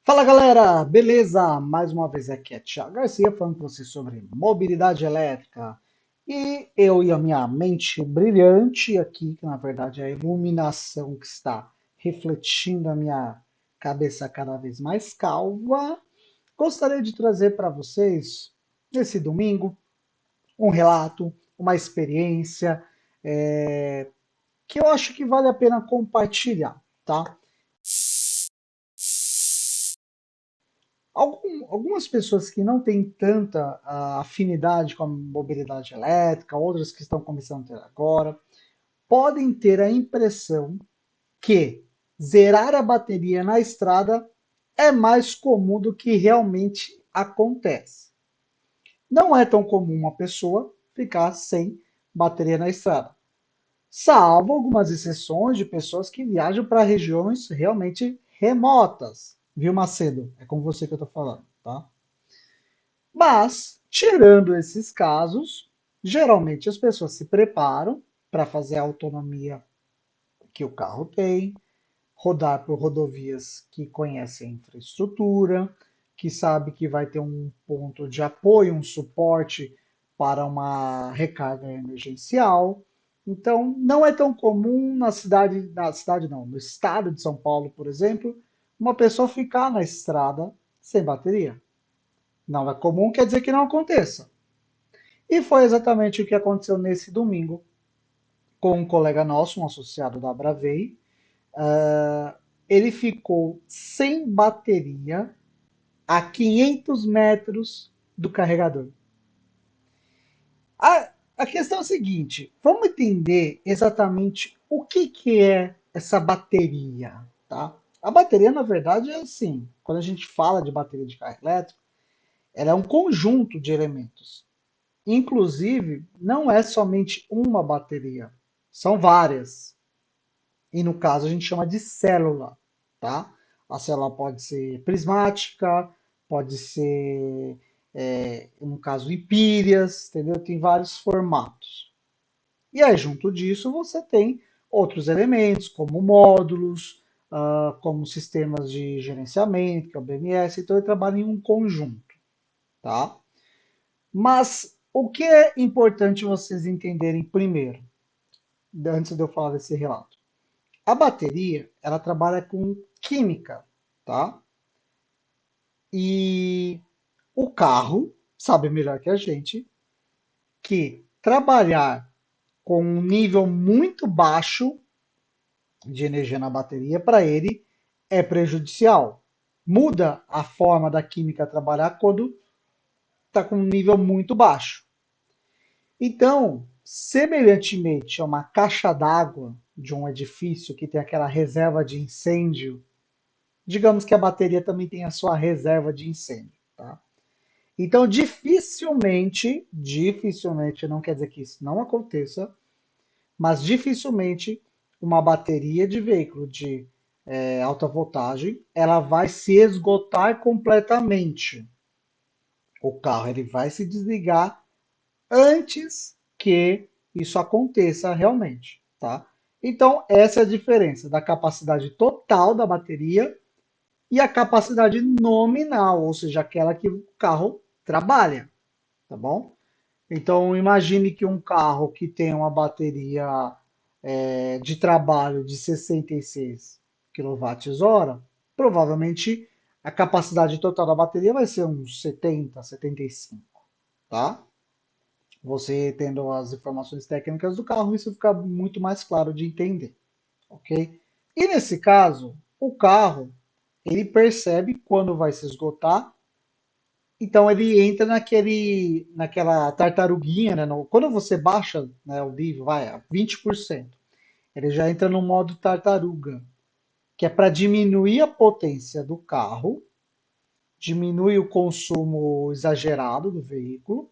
Fala galera, beleza? Mais uma vez aqui é Thiago Garcia falando com você sobre mobilidade elétrica. E eu e a minha mente brilhante aqui, que na verdade é a iluminação que está refletindo a minha cabeça cada vez mais calma, gostaria de trazer para vocês, nesse domingo, um relato, uma experiência que eu acho que vale a pena compartilhar, tá? Algumas pessoas que não têm tanta afinidade com a mobilidade elétrica, outras que estão começando a ter agora, podem ter a impressão que zerar a bateria na estrada é mais comum do que realmente acontece. Não é tão comum uma pessoa ficar sem bateria na estrada, salvo algumas exceções de pessoas que viajam para regiões realmente remotas. Viu, Macedo? É com você que eu estou falando, tá? Mas, tirando esses casos, geralmente as pessoas se preparam para fazer a autonomia que o carro tem, rodar por rodovias que conhecem a infraestrutura, que sabe que vai ter um ponto de apoio, um suporte para uma recarga emergencial. Então, não é tão comum na cidade não, no estado de São Paulo, por exemplo, uma pessoa ficar na estrada sem bateria. Não é comum, quer dizer que não aconteça. E foi exatamente o que aconteceu nesse domingo com um colega nosso, um associado da Bravei. Ele ficou sem bateria a 500 metros do carregador. A questão é a seguinte: vamos entender exatamente o que é essa bateria, tá? A bateria, na verdade, é assim: quando a gente fala de bateria de carro elétrico, ela é um conjunto de elementos. Inclusive, não é somente uma bateria, são várias. E no caso a gente chama de célula, tá? A célula pode ser prismática, pode ser, no caso, empíreas, entendeu? Tem vários formatos. E aí, junto disso, você tem outros elementos, como módulos, como sistemas de gerenciamento, que é o BMS. Então, ele trabalha em um conjunto, tá? Mas o que é importante vocês entenderem primeiro, antes de eu falar desse relato? A bateria, ela trabalha com química, tá? E o carro sabe melhor que a gente que trabalhar com um nível muito baixo de energia na bateria para ele é prejudicial. Muda a forma da química trabalhar quando está com um nível muito baixo. Então, semelhantemente a uma caixa d'água de um edifício que tem aquela reserva de incêndio, digamos que a bateria também tem a sua reserva de incêndio, tá? Então, dificilmente, não quer dizer que isso não aconteça, mas dificilmente uma bateria de veículo de alta voltagem, ela vai se esgotar completamente. O carro ele vai se desligar antes que isso aconteça realmente, tá? Então, essa é a diferença da capacidade total da bateria e a capacidade nominal, ou seja, aquela que o carro trabalha, tá bom? Então, imagine que um carro que tem uma bateria de trabalho de 66 kWh, provavelmente a capacidade total da bateria vai ser uns 70, 75, tá? Você tendo as informações técnicas do carro, isso fica muito mais claro de entender, ok? E nesse caso, o carro ele percebe quando vai se esgotar, então ele entra naquela tartaruguinha, né? Quando você baixa, né, o nível, vai a 20%, ele já entra no modo tartaruga, que é para diminuir a potência do carro, diminui o consumo exagerado do veículo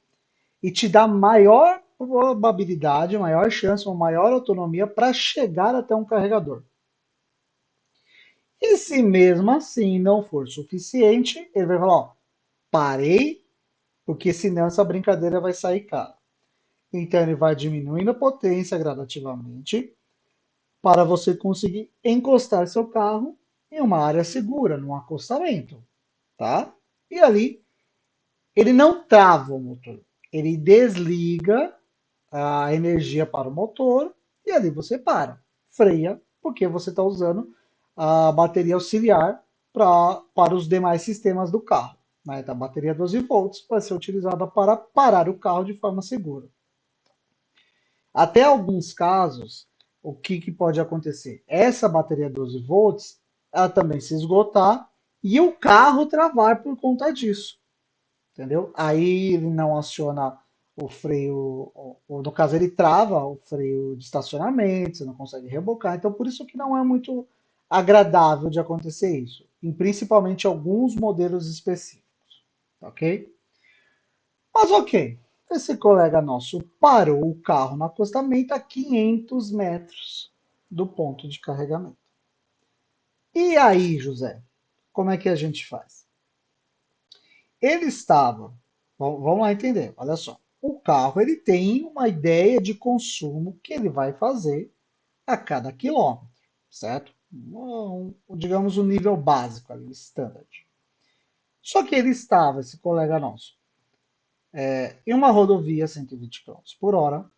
e te dá maior probabilidade, maior chance, uma maior autonomia para chegar até um carregador. E se mesmo assim não for suficiente, ele vai falar, ó, parei, porque senão essa brincadeira vai sair cara. Então ele vai diminuindo a potência gradativamente para você conseguir encostar seu carro em uma área segura, num acostamento, tá? E ali ele não trava o motor, ele desliga a energia para o motor e ali você freia, porque você está usando a bateria auxiliar para os demais sistemas do carro. Né? Então, a bateria 12 volts vai ser utilizada para parar o carro de forma segura. Até alguns casos, o que pode acontecer? Essa bateria 12 volts, ela também se esgotar e o carro travar por conta disso, entendeu? Aí ele não aciona o freio, ou no caso ele trava o freio de estacionamento, você não consegue rebocar, então por isso que não é muito agradável de acontecer isso, em principalmente alguns modelos específicos, ok? Mas ok, esse colega nosso parou o carro no acostamento a 500 metros do ponto de carregamento. E aí, José, como é que a gente faz? Ele estava, vamos lá entender, olha só. O carro ele tem uma ideia de consumo que ele vai fazer a cada quilômetro, certo? Digamos um nível básico ali, standard. Só que ele estava, esse colega nosso, em uma rodovia 120 km por hora,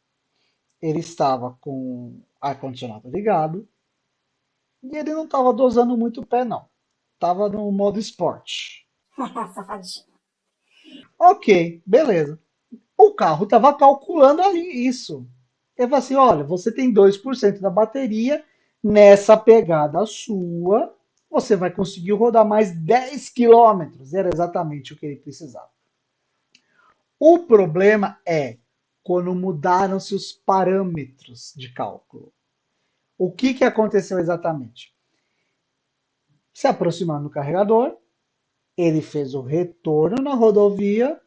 ele estava com ar-condicionado ligado e ele não estava dosando muito o pé, não. Estava no modo esporte. Safadinho. Ok, beleza. O carro estava calculando ali isso. Ele falou assim: olha, você tem 2% da bateria, nessa pegada sua, você vai conseguir rodar mais 10 quilômetros. Era exatamente o que ele precisava. O problema é quando mudaram-se os parâmetros de cálculo. O que aconteceu exatamente? Se aproximando do carregador, ele fez o retorno na rodovia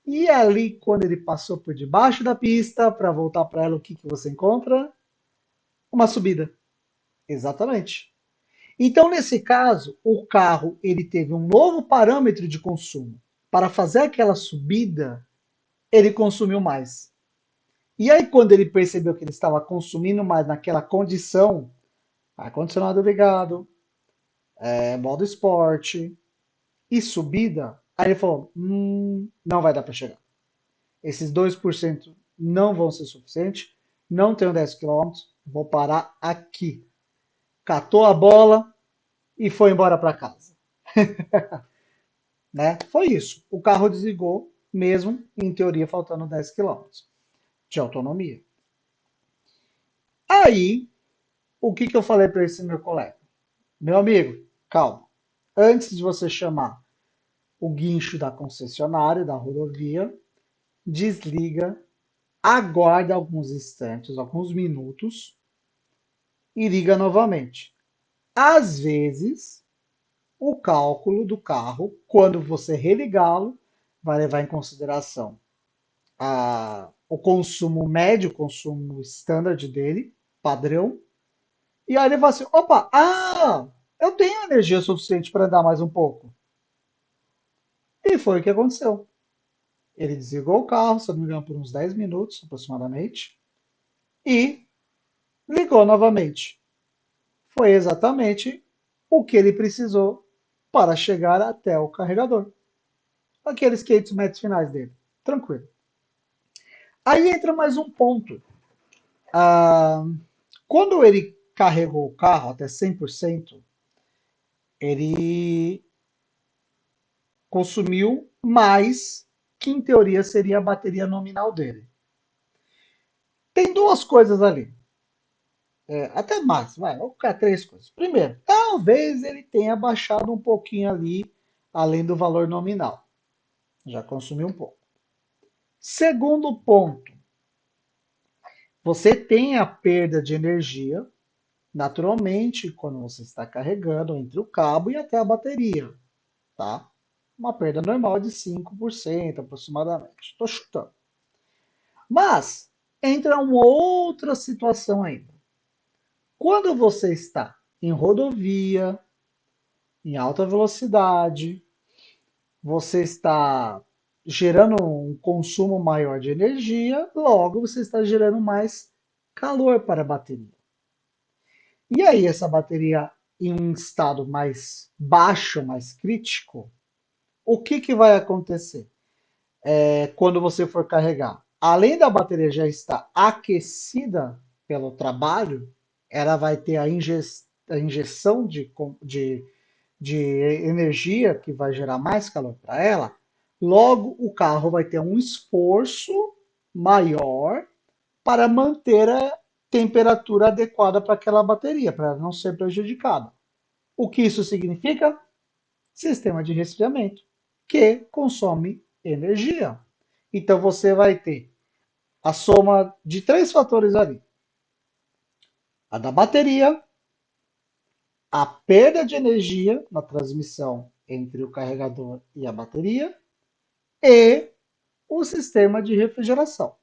e ali, quando ele passou por debaixo da pista para voltar para ela, o que você encontra? Uma subida. Exatamente. Então, nesse caso, o carro ele teve um novo parâmetro de consumo. Para fazer aquela subida, ele consumiu mais. E aí, quando ele percebeu que ele estava consumindo mais naquela condição, ar-condicionado ligado, modo esporte e subida, aí ele falou: não vai dar para chegar. Esses 2% não vão ser suficientes, não tenho 10 quilômetros, vou parar aqui. Catou a bola e foi embora para casa. Né? Foi isso. O carro desligou, mesmo em teoria faltando 10 quilômetros de autonomia. Aí, o que eu falei para esse meu colega? Meu amigo, calma. Antes de você chamar o guincho da concessionária, da rodovia, desliga, aguarda alguns instantes, alguns minutos e liga novamente. Às vezes, o cálculo do carro, quando você religá-lo, vai levar em consideração o consumo médio, o consumo standard dele, padrão, e aí ele vai assim, opa, eu tenho energia suficiente para andar mais um pouco. E foi o que aconteceu. Ele desligou o carro, se eu não me engano, por uns 10 minutos aproximadamente, e ligou novamente. Foi exatamente o que ele precisou para chegar até o carregador. Aqueles 500 metros finais dele. Tranquilo. Aí entra mais um ponto. Ah, quando ele carregou o carro até 100%, ele consumiu mais que em teoria seria a bateria nominal dele. Tem duas coisas ali. Até mais, vou colocar três coisas. Primeiro, talvez ele tenha baixado um pouquinho ali, além do valor nominal. Já consumiu um pouco. Segundo ponto, você tem a perda de energia, naturalmente, quando você está carregando entre o cabo e até a bateria, tá? Uma perda normal de 5% aproximadamente. Estou chutando. Mas entra uma outra situação ainda. Quando você está em rodovia, em alta velocidade, você está gerando um consumo maior de energia, logo você está gerando mais calor para a bateria. E aí essa bateria em um estado mais baixo, mais crítico, o que que vai acontecer? Quando você for carregar. Além da bateria já estar aquecida pelo trabalho, ela vai ter a injeção de energia que vai gerar mais calor para ela. Logo, o carro vai ter um esforço maior para manter a temperatura adequada para aquela bateria, para ela não ser prejudicada. O que isso significa? Sistema de resfriamento, que consome energia. Então você vai ter a soma de três fatores ali: a da bateria, a perda de energia na transmissão entre o carregador e a bateria e o sistema de refrigeração.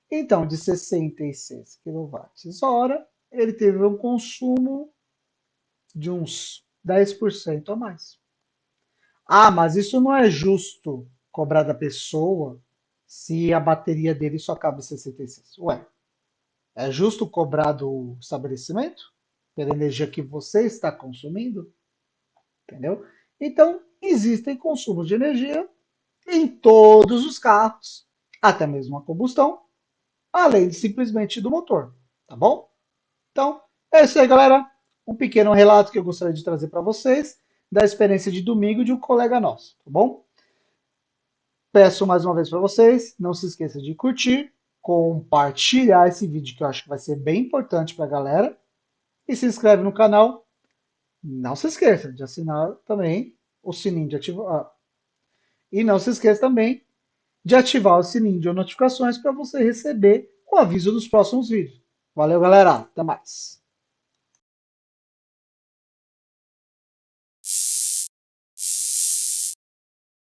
Então, de 66 kWh, ele teve um consumo de uns 10% a mais. Ah, mas isso não é justo cobrar da pessoa se a bateria dele só cabe 66. Ué, é justo cobrar do estabelecimento pela energia que você está consumindo? Entendeu? Então, existem consumos de energia em todos os carros, até mesmo a combustão, além de simplesmente do motor, tá bom? Então, é isso aí, galera. Um pequeno relato que eu gostaria de trazer para vocês da experiência de domingo de um colega nosso, tá bom? Peço mais uma vez para vocês, não se esqueça de curtir, compartilhar esse vídeo que eu acho que vai ser bem importante para a galera e se inscreve no canal. Não se esqueça de assinar também o sininho de ativar. E não se esqueça também de ativar o sininho de notificações para você receber o aviso dos próximos vídeos. Valeu, galera. Até mais.